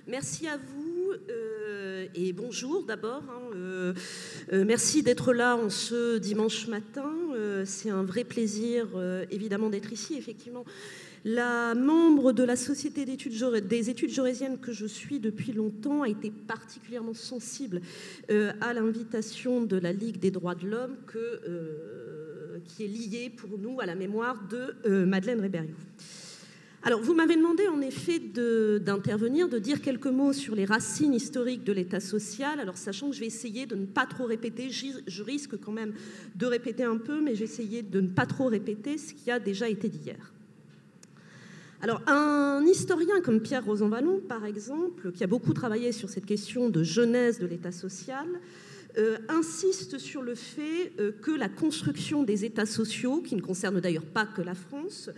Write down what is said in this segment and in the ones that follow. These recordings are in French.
Merci à vous et bonjour d'abord. Merci d'être là en ce dimanche matin. C'est un vrai plaisir évidemment d'être ici. Effectivement, la membre de la Société des études jaurésiennes que je suis depuis longtemps a été particulièrement sensible à l'invitation de la Ligue des droits de l'homme qui est liée pour nous à la mémoire de Madeleine Rébériou. Alors, vous m'avez demandé en effet d'intervenir, de dire quelques mots sur les racines historiques de l'État social. Alors, sachant que je vais essayer de ne pas trop répéter, je risque quand même de répéter un peu, mais j'ai essayé de ne pas trop répéter ce qui a déjà été dit hier. Alors, un historien comme Pierre Rosanvallon, par exemple, qui a beaucoup travaillé sur cette question de genèse de l'État social, insiste sur le fait que la construction des États sociaux, qui ne concerne d'ailleurs pas que la France,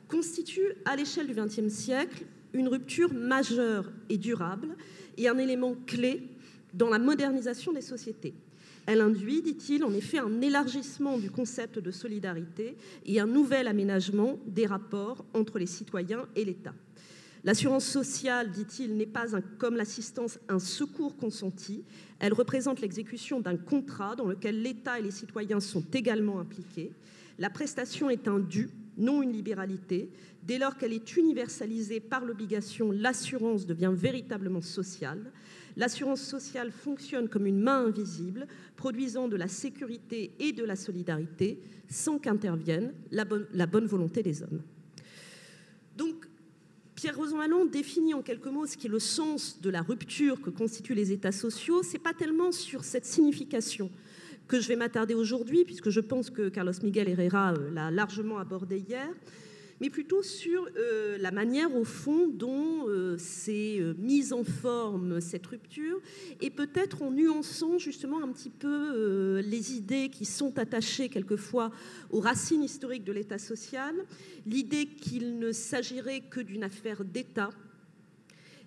constitue à l'échelle du XXe siècle une rupture majeure et durable et un élément clé dans la modernisation des sociétés. Elle induit, dit-il, en effet un élargissement du concept de solidarité et un nouvel aménagement des rapports entre les citoyens et l'État. L'assurance sociale, dit-il, n'est pas comme l'assistance un secours consenti, elle représente l'exécution d'un contrat dans lequel l'État et les citoyens sont également impliqués. La prestation est un dû, non une libéralité. Dès lors qu'elle est universalisée par l'obligation, l'assurance devient véritablement sociale. L'assurance sociale fonctionne comme une main invisible, produisant de la sécurité et de la solidarité, sans qu'intervienne la bonne volonté des hommes. Donc, Pierre Rosanvallon définit en quelques mots ce qui est le sens de la rupture que constituent les États sociaux. Ce n'est pas tellement sur cette signification que je vais m'attarder aujourd'hui, puisque je pense que Carlos Miguel Herrera l'a largement abordé hier, mais plutôt sur la manière, au fond, dont s'est mise en forme cette rupture, et peut-être en nuançant justement un petit peu les idées qui sont attachées quelquefois aux racines historiques de l'État social, l'idée qu'il ne s'agirait que d'une affaire d'État,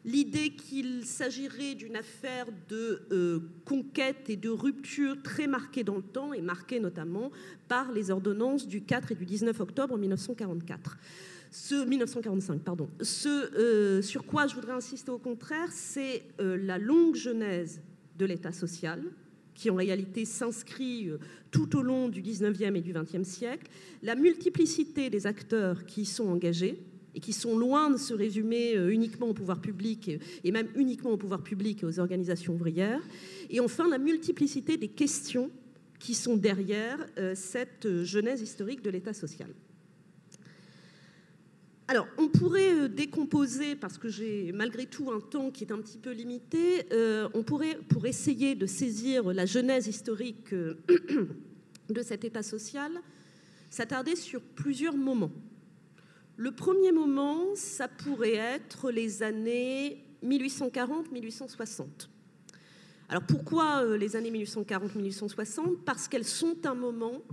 l'idée qu'il s'agirait d'une affaire de conquête et de rupture très marquée dans le temps et marquée notamment par les ordonnances du 4 et du 19 octobre 1945. Ce sur quoi je voudrais insister au contraire, c'est la longue genèse de l'État social, qui en réalité s'inscrit tout au long du 19e et du 20e siècle, la multiplicité des acteurs qui y sont engagés, et qui sont loin de se résumer uniquement au pouvoir public, et même uniquement au pouvoir public et aux organisations ouvrières. Et enfin, la multiplicité des questions qui sont derrière cette genèse historique de l'État social. Alors, on pourrait décomposer, parce que j'ai malgré tout un temps qui est un petit peu limité, on pourrait, pour essayer de saisir la genèse historique de cet État social, s'attarder sur plusieurs moments. Le premier moment, ça pourrait être les années 1840-1860. Alors pourquoi les années 1840-1860 ? Parce qu'elles sont un moment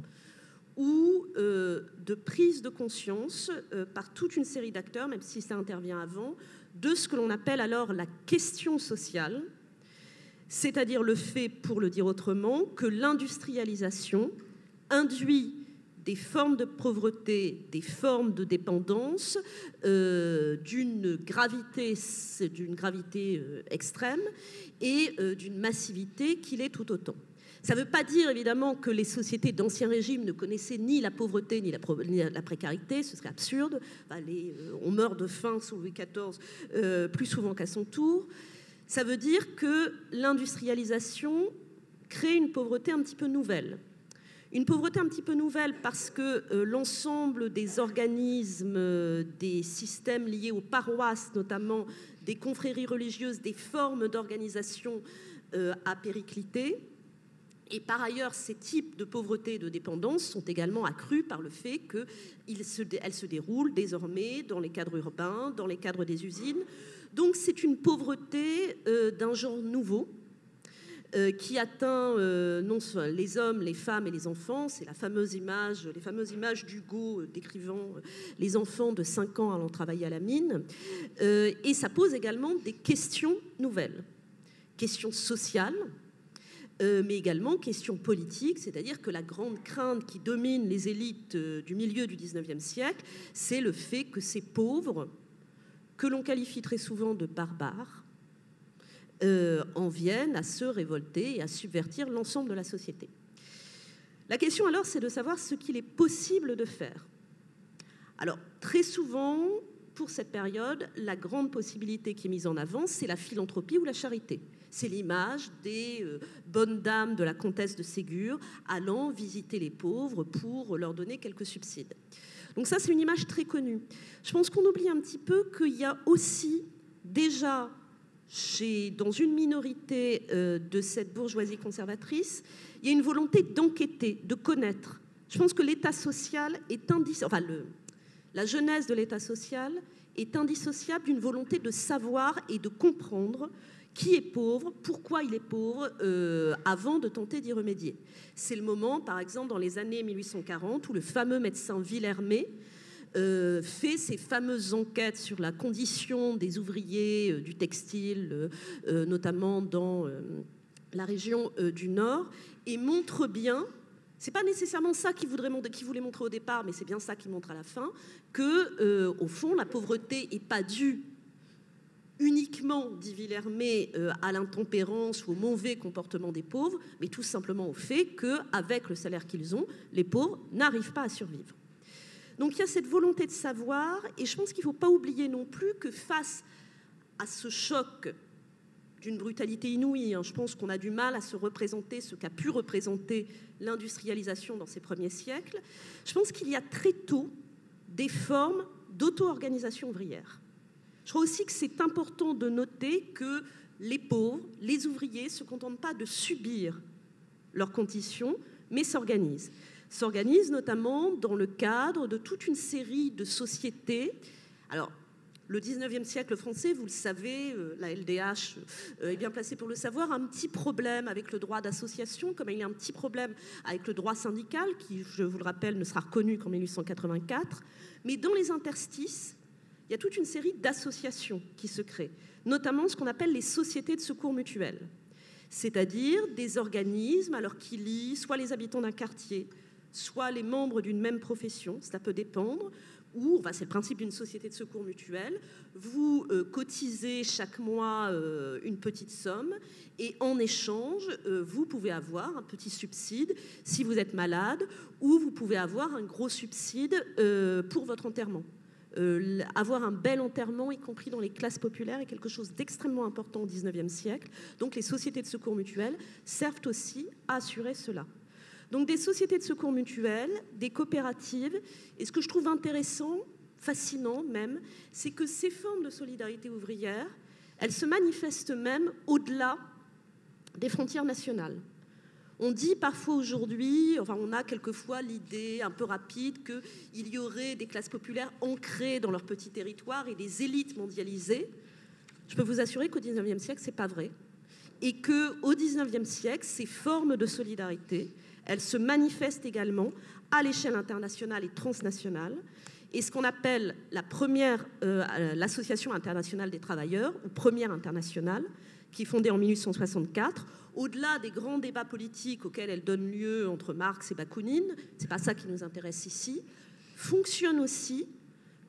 où, de prise de conscience par toute une série d'acteurs, même si ça intervient avant, de ce que l'on appelle alors la question sociale, c'est-à-dire le fait, pour le dire autrement, que l'industrialisation induit des formes de pauvreté, des formes de dépendance, d'une gravité extrême et d'une massivité qui l'est tout autant. Ça ne veut pas dire évidemment que les sociétés d'Ancien Régime ne connaissaient ni la pauvreté ni la précarité, ce serait absurde. On meurt de faim sous Louis XIV plus souvent qu'à son tour. Ça veut dire que l'industrialisation crée une pauvreté un petit peu nouvelle. Une pauvreté un petit peu nouvelle parce que l'ensemble des organismes, des systèmes liés aux paroisses, notamment des confréries religieuses, des formes d'organisation a périclité. Et par ailleurs, ces types de pauvreté et de dépendance sont également accrus par le fait qu'elles se déroulent désormais dans les cadres urbains, dans les cadres des usines. Donc c'est une pauvreté d'un genre nouveau, qui atteint non seulement les hommes, les femmes et les enfants. C'est les fameuses images d'Hugo décrivant les enfants de 5 ans allant travailler à la mine. Et ça pose également des questions nouvelles, questions sociales, mais également questions politiques, c'est-à-dire que la grande crainte qui domine les élites du milieu du XIXe siècle, c'est le fait que ces pauvres, que l'on qualifie très souvent de barbares, en viennent à se révolter et à subvertir l'ensemble de la société. La question alors, c'est de savoir ce qu'il est possible de faire. Alors, très souvent, pour cette période, la grande possibilité qui est mise en avant, c'est la philanthropie ou la charité. C'est l'image des bonnes dames de la comtesse de Ségur allant visiter les pauvres pour leur donner quelques subsides. Donc ça, c'est une image très connue. Je pense qu'on oublie un petit peu qu'il y a aussi déjà dans une minorité de cette bourgeoisie conservatrice, il y a une volonté d'enquêter, de connaître. Je pense que l'État social est indissociable. La genèse de l'État social est indissociable d'une volonté de savoir et de comprendre qui est pauvre, pourquoi il est pauvre, avant de tenter d'y remédier. C'est le moment, par exemple, dans les années 1840, où le fameux médecin Villermé fait ces fameuses enquêtes sur la condition des ouvriers du textile, notamment dans la région du Nord, et montre bien, c'est pas nécessairement ça qu'il voulait montrer au départ, mais c'est bien ça qu'il montre à la fin, que, au fond, la pauvreté n'est pas due uniquement, dit Villermé, à l'intempérance ou au mauvais comportement des pauvres, mais tout simplement au fait qu'avec le salaire qu'ils ont, les pauvres n'arrivent pas à survivre. Donc il y a cette volonté de savoir, et je pense qu'il ne faut pas oublier non plus que face à ce choc d'une brutalité inouïe, je pense qu'on a du mal à se représenter ce qu'a pu représenter l'industrialisation dans ces premiers siècles, je pense qu'il y a très tôt des formes d'auto-organisation ouvrière. Je crois aussi que c'est important de noter que les pauvres, les ouvriers, ne se contentent pas de subir leurs conditions, mais s'organisent. S'organisent notamment dans le cadre de toute une série de sociétés. Alors, le 19e siècle français, vous le savez, la LDH est bien placée pour le savoir, a un petit problème avec le droit d'association, comme il y a un petit problème avec le droit syndical, qui, je vous le rappelle, ne sera reconnu qu'en 1884. Mais dans les interstices, il y a toute une série d'associations qui se créent, notamment ce qu'on appelle les sociétés de secours mutuels, c'est-à-dire des organismes alors qui lient soit les habitants d'un quartier, soit les membres d'une même profession, cela peut dépendre, ou, c'est le principe d'une société de secours mutuel, vous cotisez chaque mois une petite somme et en échange, vous pouvez avoir un petit subside si vous êtes malade ou vous pouvez avoir un gros subside pour votre enterrement. Avoir un bel enterrement, y compris dans les classes populaires, est quelque chose d'extrêmement important au XIXe siècle. Donc les sociétés de secours mutuels servent aussi à assurer cela. Donc des sociétés de secours mutuels, des coopératives, et ce que je trouve intéressant, fascinant même, c'est que ces formes de solidarité ouvrière, elles se manifestent même au-delà des frontières nationales. On dit parfois aujourd'hui, on a quelquefois l'idée un peu rapide qu'il y aurait des classes populaires ancrées dans leur petit territoire et des élites mondialisées. Je peux vous assurer qu'au XIXe siècle, ce n'est pas vrai. Et qu'au XIXe siècle, ces formes de solidarité, elles se manifestent également à l'échelle internationale et transnationale. Et ce qu'on appelle l'Association internationale des travailleurs, ou Première internationale, qui est fondée en 1864, au-delà des grands débats politiques auxquels elle donne lieu entre Marx et Bakounine, ce n'est pas ça qui nous intéresse ici, fonctionne aussi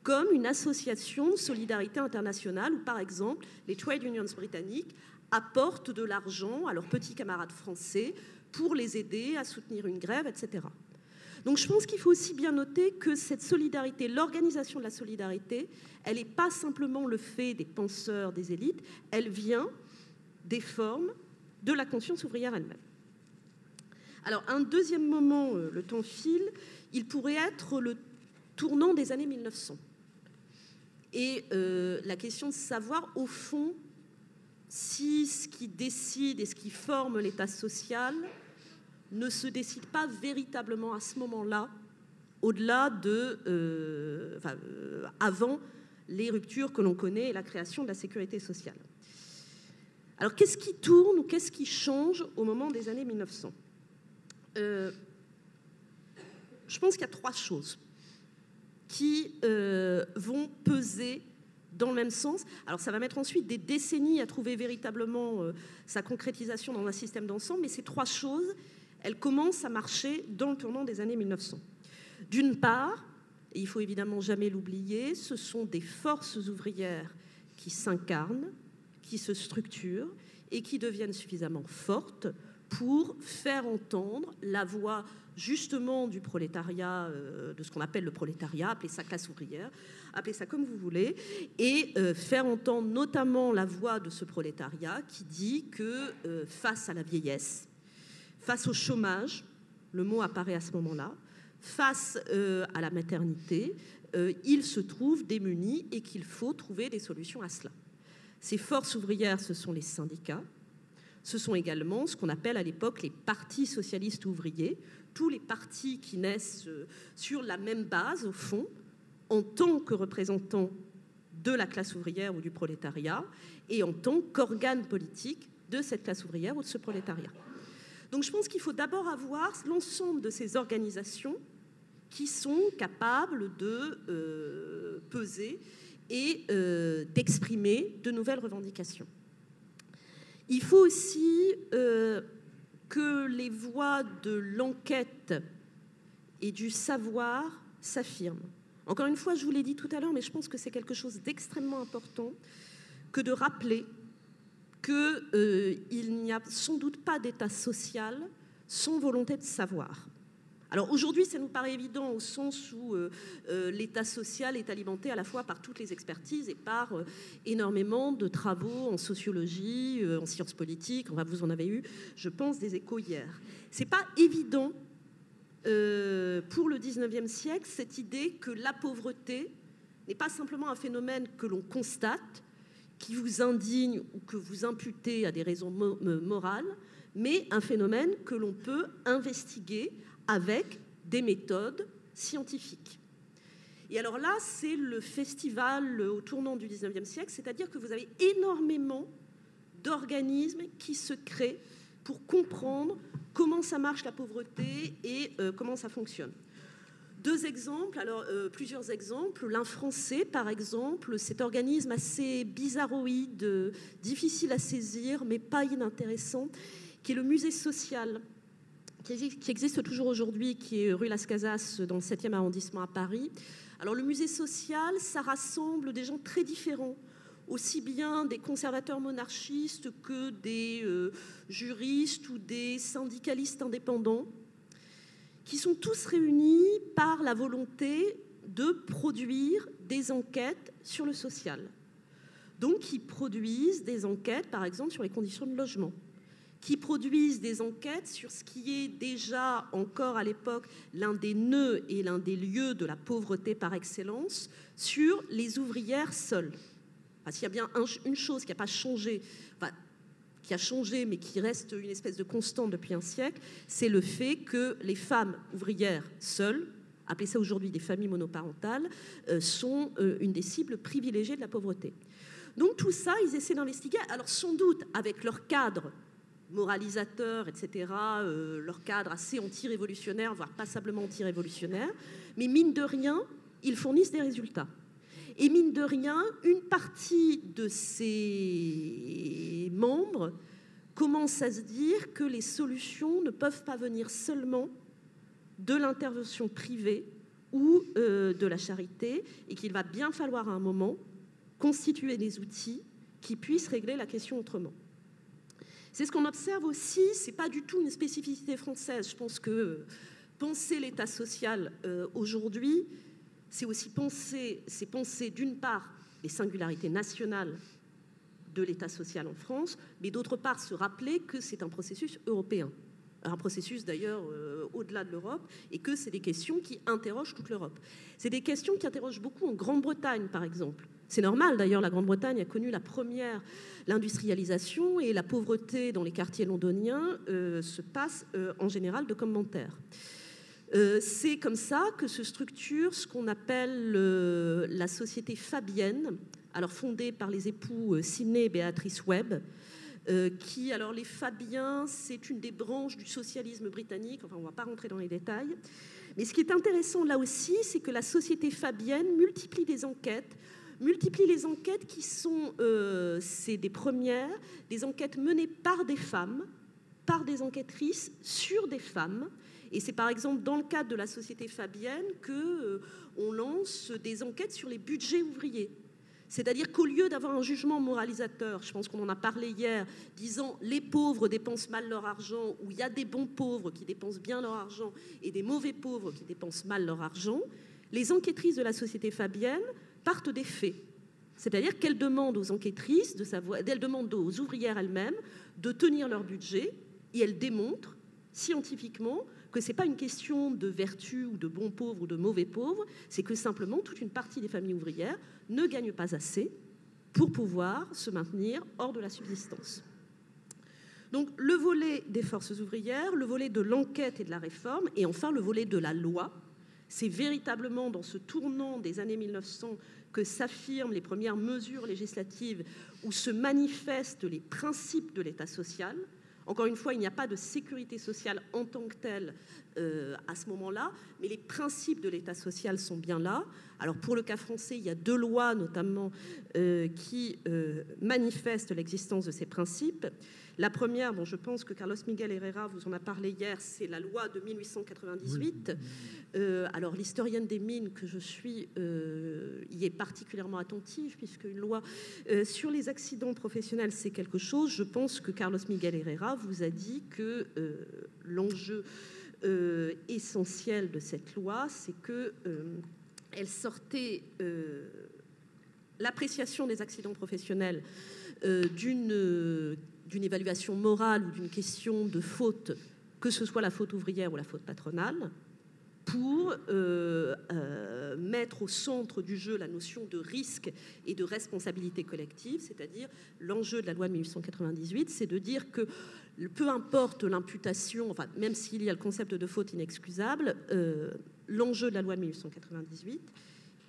comme une association de solidarité internationale où, par exemple, les trade unions britanniques apportent de l'argent à leurs petits camarades français pour les aider à soutenir une grève, etc. Donc je pense qu'il faut aussi bien noter que cette solidarité, l'organisation de la solidarité, elle n'est pas simplement le fait des penseurs, des élites, elle vient des formes de la conscience ouvrière elle-même. Alors un deuxième moment, le temps file, il pourrait être le tournant des années 1900. Et la question de savoir, au fond, si ce qui décide et ce qui forme l'État social ne se décide pas véritablement à ce moment-là, au-delà avant les ruptures que l'on connaît et la création de la sécurité sociale. Alors, qu'est-ce qui tourne ou qu'est-ce qui change au moment des années 1900 ? Je pense qu'il y a trois choses qui vont peser dans le même sens. Alors, ça va mettre ensuite des décennies à trouver véritablement sa concrétisation dans un système d'ensemble, mais ces trois choses, elles commencent à marcher dans le tournant des années 1900. D'une part, et il faut évidemment jamais l'oublier, ce sont des forces ouvrières qui s'incarnent, qui se structurent et qui deviennent suffisamment fortes pour faire entendre la voix justement du prolétariat, de ce qu'on appelle le prolétariat, appelez ça classe ouvrière, appelez ça comme vous voulez, et faire entendre notamment la voix de ce prolétariat qui dit que face à la vieillesse, face au chômage, le mot apparaît à ce moment-là, face à la maternité, il se trouve démuni et qu'il faut trouver des solutions à cela. Ces forces ouvrières, ce sont les syndicats, ce sont également ce qu'on appelle à l'époque les partis socialistes ouvriers, tous les partis qui naissent sur la même base, au fond, en tant que représentants de la classe ouvrière ou du prolétariat, et en tant qu'organe politique de cette classe ouvrière ou de ce prolétariat. Donc je pense qu'il faut d'abord avoir l'ensemble de ces organisations qui sont capables de peser et d'exprimer de nouvelles revendications. Il faut aussi que les voix de l'enquête et du savoir s'affirment. Encore une fois, je vous l'ai dit tout à l'heure, mais je pense que c'est quelque chose d'extrêmement important que de rappeler qu'il n'y a sans doute pas d'État social sans volonté de savoir. Alors aujourd'hui, ça nous paraît évident au sens où l'État social est alimenté à la fois par toutes les expertises et par énormément de travaux en sociologie, en sciences politiques. Enfin, vous en avez eu, je pense, des échos hier. C'est pas évident pour le 19e siècle cette idée que la pauvreté n'est pas simplement un phénomène que l'on constate, qui vous indigne ou que vous imputez à des raisons morales, mais un phénomène que l'on peut investiguer avec des méthodes scientifiques. Et alors là, c'est le festival au tournant du 19e siècle, c'est-à-dire que vous avez énormément d'organismes qui se créent pour comprendre comment ça marche la pauvreté et comment ça fonctionne. Deux exemples, alors plusieurs exemples. L'Infrancais, par exemple, cet organisme assez bizarroïde, difficile à saisir, mais pas inintéressant, qui est le musée social, qui existe toujours aujourd'hui, qui est rue Las Casas, dans le 7e arrondissement à Paris. Alors le musée social, ça rassemble des gens très différents, aussi bien des conservateurs monarchistes que des juristes ou des syndicalistes indépendants, qui sont tous réunis par la volonté de produire des enquêtes sur le social. Donc, ils produisent des enquêtes, par exemple, sur les conditions de logement, qui produisent des enquêtes sur ce qui est déjà encore à l'époque l'un des nœuds et l'un des lieux de la pauvreté par excellence, sur les ouvrières seules. Parce qu'il y a bien une chose qui n'a pas changé, enfin, qui a changé mais qui reste une espèce de constante depuis un siècle, c'est le fait que les femmes ouvrières seules, appelées ça aujourd'hui des familles monoparentales, sont une des cibles privilégiées de la pauvreté. Donc tout ça, ils essaient d'investiguer, alors sans doute avec leur cadre moralisateurs, etc., leur cadre assez anti-révolutionnaire, voire passablement anti-révolutionnaire, mais mine de rien, ils fournissent des résultats. Et mine de rien, une partie de ces membres commence à se dire que les solutions ne peuvent pas venir seulement de l'intervention privée ou de la charité, et qu'il va bien falloir à un moment constituer des outils qui puissent régler la question autrement. C'est ce qu'on observe aussi, c'est pas du tout une spécificité française. Je pense que penser l'État social aujourd'hui, c'est aussi penser d'une part les singularités nationales de l'État social en France, mais d'autre part se rappeler que c'est un processus européen, un processus d'ailleurs au-delà de l'Europe, et que c'est des questions qui interrogent toute l'Europe. C'est des questions qui interrogent beaucoup en Grande-Bretagne, par exemple. C'est normal, d'ailleurs, la Grande-Bretagne a connu l'industrialisation, et la pauvreté dans les quartiers londoniens se passe en général de commentaires. C'est comme ça que se structure ce qu'on appelle la société fabienne, alors fondée par les époux Sidney et Béatrice Webb, qui, alors les Fabiens, c'est une des branches du socialisme britannique, enfin on ne va pas rentrer dans les détails, mais ce qui est intéressant là aussi, c'est que la société fabienne multiplie les enquêtes qui sont, c'est des premières, des enquêtes menées par des femmes, par des enquêtrices sur des femmes. Et c'est par exemple dans le cadre de la société fabienne qu'on lance des enquêtes sur les budgets ouvriers. C'est-à-dire qu'au lieu d'avoir un jugement moralisateur, je pense qu'on en a parlé hier, disant les pauvres dépensent mal leur argent, ou il y a des bons pauvres qui dépensent bien leur argent et des mauvais pauvres qui dépensent mal leur argent, les enquêtrices de la Société Fabienne partent des faits. C'est-à-dire qu'elles demandent aux enquêtrices, elles demandent aux ouvrières elles-mêmes de tenir leur budget, et elles démontrent scientifiquement que ce n'est pas une question de vertu ou de bons pauvres ou de mauvais pauvres, c'est que simplement toute une partie des familles ouvrières ne gagnent pas assez pour pouvoir se maintenir hors de la subsistance. Donc le volet des forces ouvrières, le volet de l'enquête et de la réforme, et enfin le volet de la loi, c'est véritablement dans ce tournant des années 1900 que s'affirment les premières mesures législatives où se manifestent les principes de l'État social. Encore une fois, il n'y a pas de sécurité sociale en tant que telle à ce moment-là, mais les principes de l'État social sont bien là. Alors pour le cas français, il y a 2 lois notamment qui manifestent l'existence de ces principes. La première, bon, je pense que Carlos Miguel Herrera vous en a parlé hier, c'est la loi de 1898. Alors l'historienne des mines que je suis y est particulièrement attentive, puisque une loi sur les accidents professionnels, c'est quelque chose. Je pense que Carlos Miguel Herrera vous a dit que l'enjeu essentiel de cette loi, c'est que elle sortait l'appréciation des accidents professionnels d'une évaluation morale ou d'une question de faute, que ce soit la faute ouvrière ou la faute patronale, pour mettre au centre du jeu la notion de risque et de responsabilité collective, c'est-à-dire l'enjeu de la loi de 1898, c'est de dire que peu importe l'imputation, enfin, même s'il y a le concept de faute inexcusable, l'enjeu de la loi de 1898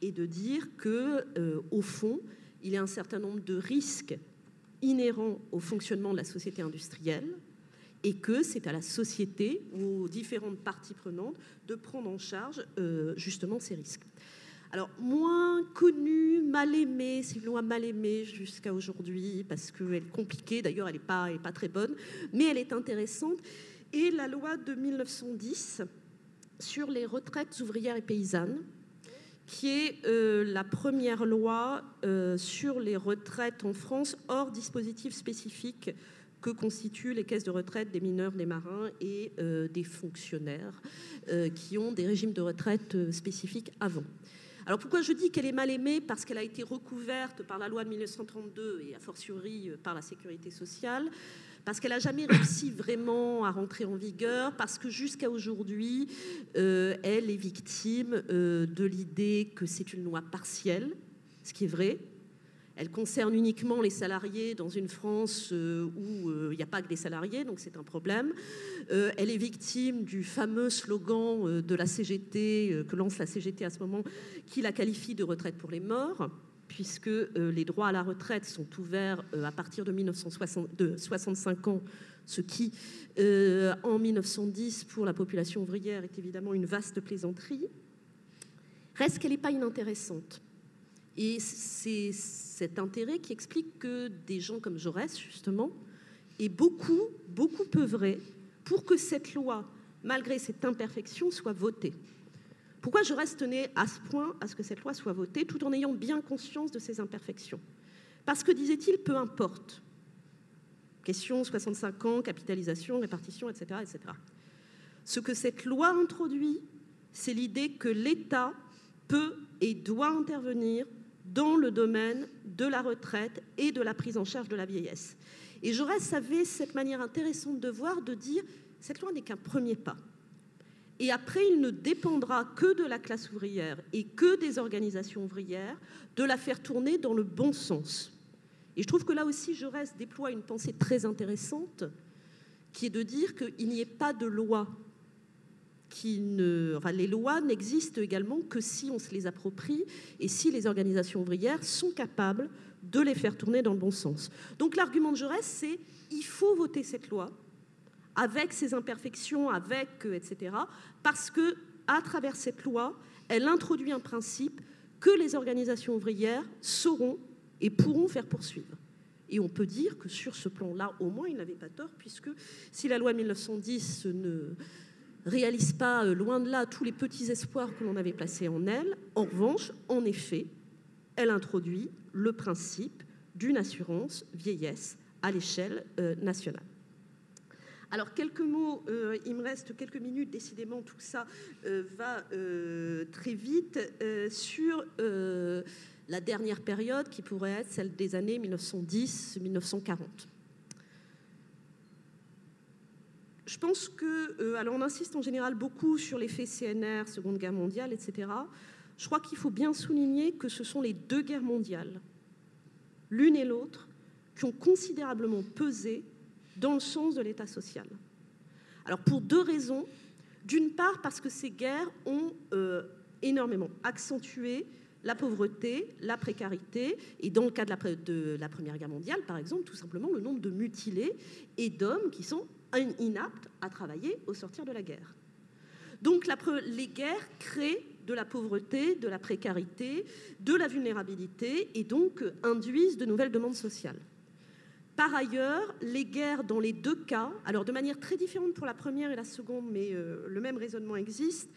est de dire que, au fond, il y a un certain nombre de risques inhérents au fonctionnement de la société industrielle et que c'est à la société ou aux différentes parties prenantes de prendre en charge justement ces risques. Alors, moins connue, mal aimée, c'est une loi mal aimée jusqu'à aujourd'hui parce qu'elle est compliquée, d'ailleurs elle n'est pas très bonne, mais elle est intéressante. Et la loi de 1910 sur les retraites ouvrières et paysannes, qui est la première loi sur les retraites en France hors dispositif spécifique que constituent les caisses de retraite des mineurs, des marins et des fonctionnaires qui ont des régimes de retraite spécifiques avant. Alors pourquoi je dis qu'elle est mal aimée? Parce qu'elle a été recouverte par la loi de 1932 et a fortiori par la sécurité sociale, parce qu'elle n'a jamais réussi vraiment à rentrer en vigueur, parce que jusqu'à aujourd'hui, elle est victime de l'idée que c'est une loi partielle, ce qui est vrai. Elle concerne uniquement les salariés dans une France où il n'y a pas que des salariés, donc c'est un problème. Elle est victime du fameux slogan de la CGT, que lance la CGT à ce moment, qui la qualifie de retraite pour les morts, puisque les droits à la retraite sont ouverts à partir de 65 ans, ce qui, en 1910, pour la population ouvrière, est évidemment une vaste plaisanterie. Reste qu'elle n'est pas inintéressante. Et c'est cet intérêt qui explique que des gens comme Jaurès, justement, aient beaucoup œuvré pour que cette loi, malgré cette imperfection, soit votée. Pourquoi Jaurès tenait à ce point à ce que cette loi soit votée, tout en ayant bien conscience de ses imperfections? Parce que, disait-il, peu importe. Question 65 ans, capitalisation, répartition, etc., etc. Ce que cette loi introduit, c'est l'idée que l'État peut et doit intervenir dans le domaine de la retraite et de la prise en charge de la vieillesse. Et Jaurès avait cette manière intéressante de voir, de dire, cette loi n'est qu'un premier pas. Et après, il ne dépendra que de la classe ouvrière et que des organisations ouvrières de la faire tourner dans le bon sens. Et je trouve que là aussi, Jaurès déploie une pensée très intéressante, qui est de dire qu'il n'y ait pas de loi les lois n'existent également que si on se les approprie et si les organisations ouvrières sont capables de les faire tourner dans le bon sens. Donc l'argument de Jaurès, c'est il faut voter cette loi avec ses imperfections, etc., parce que à travers cette loi, elle introduit un principe que les organisations ouvrières sauront et pourront faire poursuivre. Et on peut dire que sur ce plan-là, au moins, il n'avait pas tort, puisque si la loi de 1910 ne réalise pas, loin de là, tous les petits espoirs que l'on avait placés en elle. En revanche, en effet, elle introduit le principe d'une assurance vieillesse à l'échelle nationale. Alors, quelques mots, il me reste quelques minutes, décidément tout ça va très vite, sur la dernière période qui pourrait être celle des années 1910-1940. Je pense que, alors on insiste en général beaucoup sur l'effet CNR, Seconde Guerre mondiale, etc. Je crois qu'il faut bien souligner que ce sont les deux guerres mondiales, l'une et l'autre, qui ont considérablement pesé dans le sens de l'État social. Alors pour deux raisons. D'une part, parce que ces guerres ont énormément accentué la pauvreté, la précarité, et dans le cas de la Première Guerre mondiale, par exemple, tout simplement le nombre de mutilés et d'hommes qui sont inaptes à travailler au sortir de la guerre. Donc les guerres créent de la pauvreté, de la précarité, de la vulnérabilité, et donc induisent de nouvelles demandes sociales. Par ailleurs, les guerres dans les deux cas, alors de manière très différente pour la première et la seconde, mais le même raisonnement existe,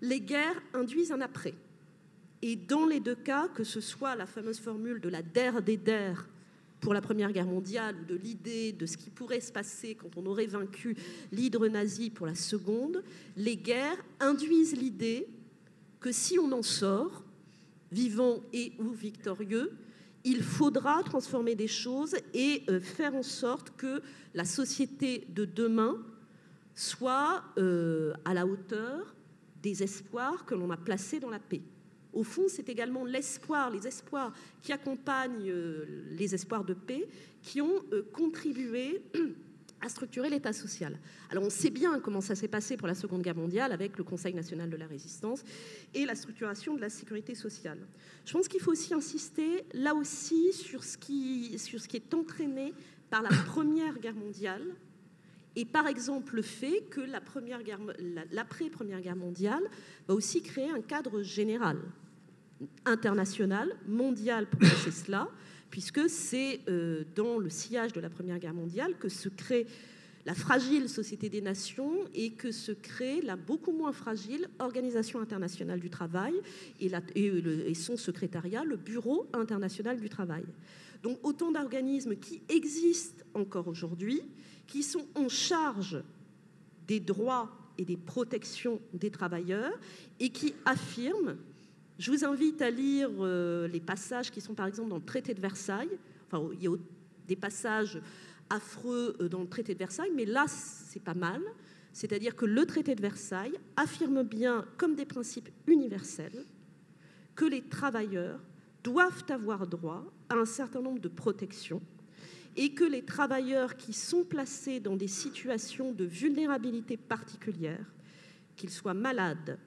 les guerres induisent un après. Et dans les deux cas, que ce soit la fameuse formule de la der des der pour la Première Guerre mondiale, ou de l'idée de ce qui pourrait se passer quand on aurait vaincu l'hydre nazi pour la seconde, les guerres induisent l'idée que si on en sort, vivant et ou victorieux, il faudra transformer des choses et faire en sorte que la société de demain soit à la hauteur des espoirs que l'on a placés dans la paix. Au fond, c'est également l'espoir, les espoirs qui accompagnent les espoirs de paix qui ont contribué à structurer l'État social. Alors on sait bien comment ça s'est passé pour la Seconde Guerre mondiale avec le Conseil national de la résistance et la structuration de la sécurité sociale. Je pense qu'il faut aussi insister là aussi sur ce qui est entraîné par la Première Guerre mondiale et par exemple le fait que l'après-Première Guerre mondiale va aussi créer un cadre général, international, mondial pour penser cela, puisque c'est dans le sillage de la Première Guerre mondiale que se crée la fragile Société des Nations et que se crée la beaucoup moins fragile Organisation internationale du travail et son secrétariat, le Bureau international du travail. Donc autant d'organismes qui existent encore aujourd'hui, qui sont en charge des droits et des protections des travailleurs et qui affirment. Je vous invite à lire les passages qui sont par exemple dans le traité de Versailles. Enfin, il y a des passages affreux dans le traité de Versailles, mais là, c'est pas mal. C'est-à-dire que le traité de Versailles affirme bien, comme des principes universels, que les travailleurs doivent avoir droit à un certain nombre de protections et que les travailleurs qui sont placés dans des situations de vulnérabilité particulière, qu'ils soient malades,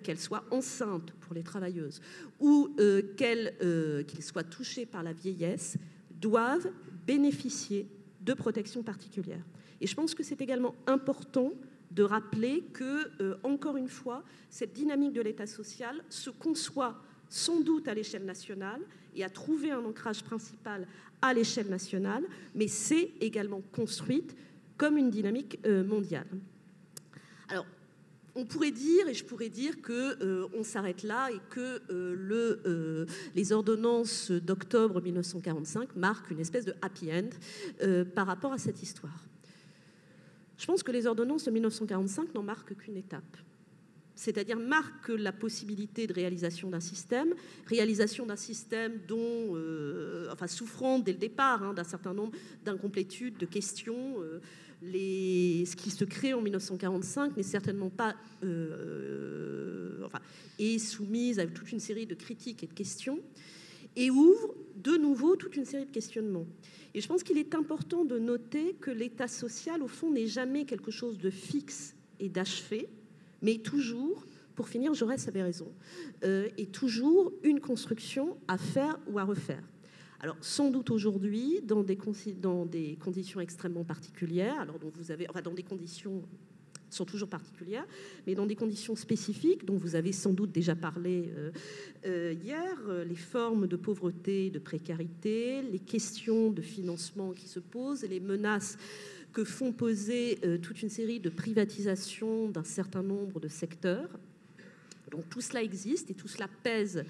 qu'elles soient enceintes pour les travailleuses ou qu'ils soient touchés par la vieillesse, doivent bénéficier de protections particulières. Et je pense que c'est également important de rappeler que, encore une fois, cette dynamique de l'État social se conçoit sans doute à l'échelle nationale et a trouvé un ancrage principal à l'échelle nationale, mais c'est également construite comme une dynamique mondiale. Alors, on pourrait dire, et je pourrais dire qu'on s'arrête là et que les ordonnances d'octobre 1945 marquent une espèce de happy end par rapport à cette histoire. Je pense que les ordonnances de 1945 n'en marquent qu'une étape. C'est-à-dire marquent la possibilité de réalisation d'un système dont, souffrant dès le départ d'un certain nombre d'incomplétudes, de questions. Ce qui se crée en 1945 n'est certainement pas est soumise à toute une série de critiques et de questions et ouvre de nouveau toute une série de questionnements. Et je pense qu'il est important de noter que l'État social, au fond, n'est jamais quelque chose de fixe et d'achevé, mais toujours, pour finir, Jaurès avait raison, est toujours une construction à faire ou à refaire. Alors, sans doute aujourd'hui, dans des conditions extrêmement particulières, alors dont vous avez, dans des conditions qui sont toujours particulières, mais dans des conditions spécifiques, dont vous avez sans doute déjà parlé hier, les formes de pauvreté, de précarité, les questions de financement qui se posent, et les menaces que font poser toute une série de privatisations d'un certain nombre de secteurs. Donc tout cela existe et tout cela pèse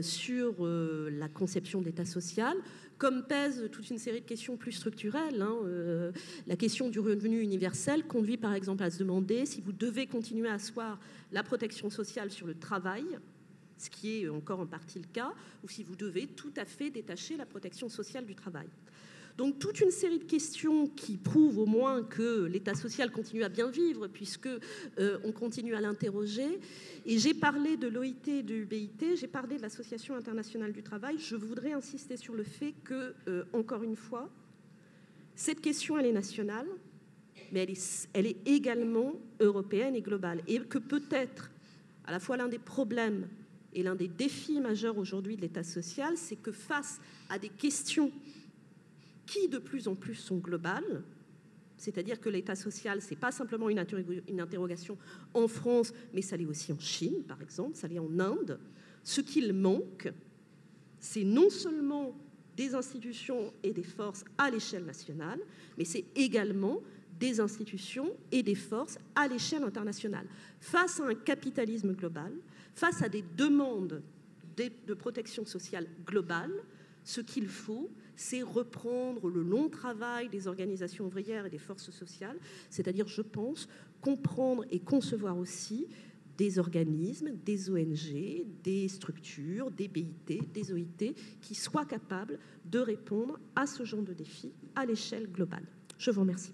sur la conception de l'État social, comme pèse toute une série de questions plus structurelles. La question du revenu universel conduit par exemple à se demander si vous devez continuer à asseoir la protection sociale sur le travail, ce qui est encore en partie le cas, ou si vous devez tout à fait détacher la protection sociale du travail. Donc toute une série de questions qui prouvent au moins que l'État social continue à bien vivre, puisque on continue à l'interroger. Et j'ai parlé de l'OIT et de l'UBIT, j'ai parlé de l'Association internationale du travail. Je voudrais insister sur le fait que, encore une fois, cette question, elle est nationale, mais elle est également européenne et globale. Et que peut-être, à la fois l'un des problèmes et l'un des défis majeurs aujourd'hui de l'État social, c'est que face à des questions qui de plus en plus sont globales, c'est-à-dire que l'État social, ce n'est pas simplement une interrogation en France, mais ça l'est aussi en Chine, par exemple, ça l'est en Inde. Ce qu'il manque, c'est non seulement des institutions et des forces à l'échelle nationale, mais c'est également des institutions et des forces à l'échelle internationale. Face à un capitalisme global, face à des demandes de protection sociale globale, ce qu'il faut, c'est reprendre le long travail des organisations ouvrières et des forces sociales, c'est-à-dire, je pense, comprendre et concevoir aussi des organismes, des ONG, des structures, des BIT, des OIT, qui soient capables de répondre à ce genre de défis à l'échelle globale. Je vous remercie.